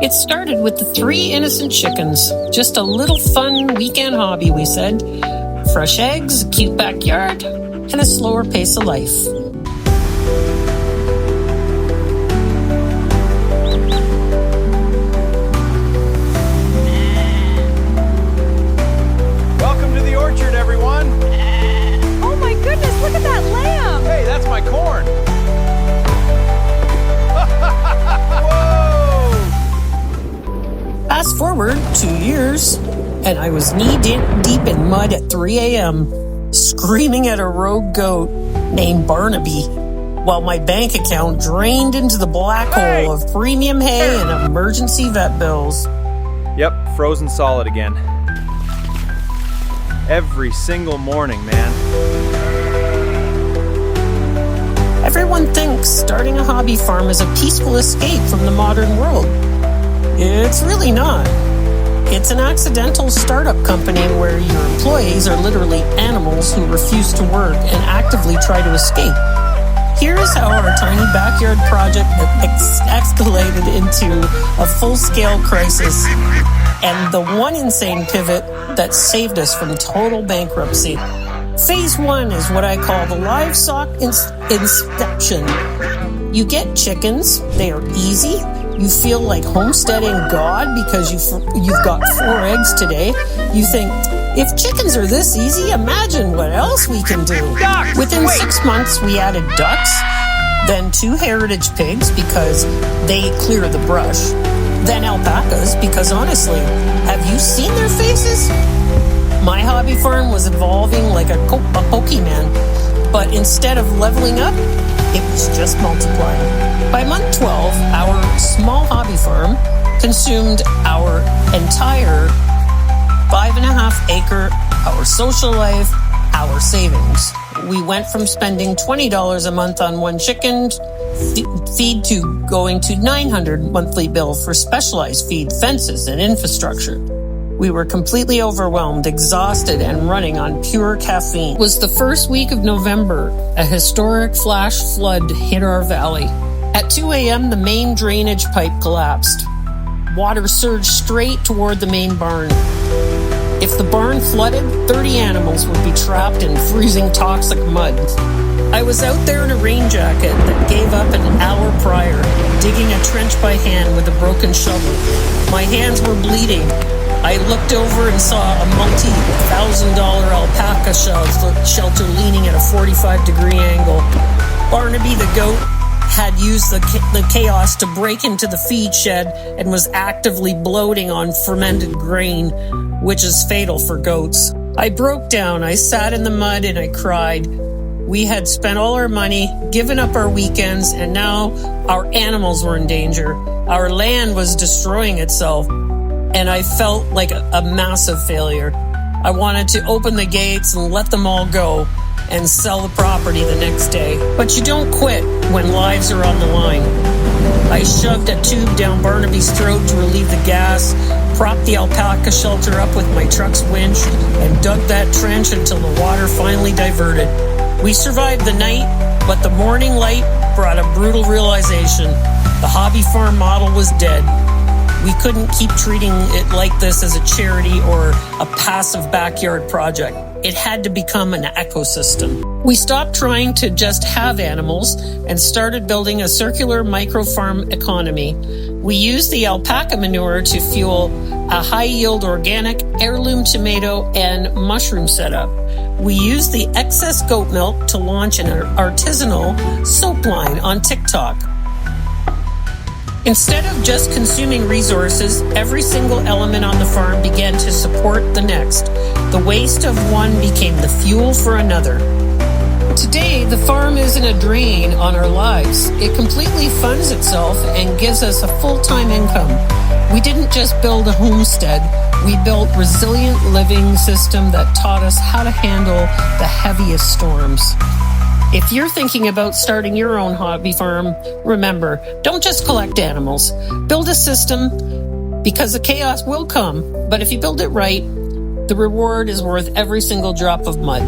It started with the 3 innocent chickens. Just a little fun weekend hobby, we said. Fresh eggs, a cute backyard, and a slower pace of life. Welcome to the orchard, everyone. Oh my goodness, look at that lamb. Hey, that's my corn. Whoa! Fast forward 2 years, and I was knee-deep in mud at 3 a.m., screaming at a rogue goat named Barnaby, while my bank account drained into the black hole of premium hay and emergency vet bills. Yep, frozen solid again. Every single morning, man. Everyone thinks starting a hobby farm is a peaceful escape from the modern world. It's really not. It's an accidental startup company where your employees are literally animals who refuse to work and actively try to escape. Here's how our tiny backyard project escalated into a full-scale crisis and the one insane pivot that saved us from total bankruptcy. Phase 1 is what I call the livestock inception. You get chickens. They are easy. You feel like homesteading God because you've got 4 eggs today. You think, if chickens are this easy, imagine what else we can do. Within 6 months, we added ducks, then 2 heritage pigs because they clear the brush, then alpacas because honestly, have you seen their faces? My hobby farm was evolving like a Pokemon, but instead of leveling up, it was just multiplying. By month 12, our small hobby farm consumed our entire 5.5 acre, our social life, our savings. We went from spending $20 a month on one chicken feed to going to $900 monthly bill for specialized feed, fences, and infrastructure. We were completely overwhelmed, exhausted, and running on pure caffeine. It was the first week of November. A historic flash flood hit our valley. At 2 a.m., the main drainage pipe collapsed. Water surged straight toward the main barn. If the barn flooded, 30 animals would be trapped in freezing toxic mud. I was out there in a rain jacket that gave up an hour prior, digging a trench by hand with a broken shovel. My hands were bleeding. I looked over and saw a multi-$1,000 alpaca shelter leaning at a 45-degree angle. Barnaby the goat had used the chaos to break into the feed shed and was actively bloating on fermented grain, which is fatal for goats. I broke down. I sat in the mud and I cried. We had spent all our money, given up our weekends, and now our animals were in danger. Our land was destroying itself. And I felt like a massive failure. I wanted to open the gates and let them all go and sell the property the next day. But you don't quit when lives are on the line. I shoved a tube down Barnaby's throat to relieve the gas, propped the alpaca shelter up with my truck's winch, and dug that trench until the water finally diverted. We survived the night, but the morning light brought a brutal realization. The hobby farm model was dead. We couldn't keep treating it like this as a charity or a passive backyard project. It had to become an ecosystem. We stopped trying to just have animals and started building a circular micro-farm economy. We used the alpaca manure to fuel a high-yield organic heirloom tomato and mushroom setup. We used the excess goat milk to launch an artisanal soap line on TikTok. Instead of just consuming resources, every single element on the farm began to support the next. The waste of one became the fuel for another. Today, the farm isn't a drain on our lives. It completely funds itself and gives us a full-time income. We didn't just build a homestead. We built a resilient living system that taught us how to handle the heaviest storms. If you're thinking about starting your own hobby farm, remember, don't just collect animals. Build a system because the chaos will come, but if you build it right, the reward is worth every single drop of mud.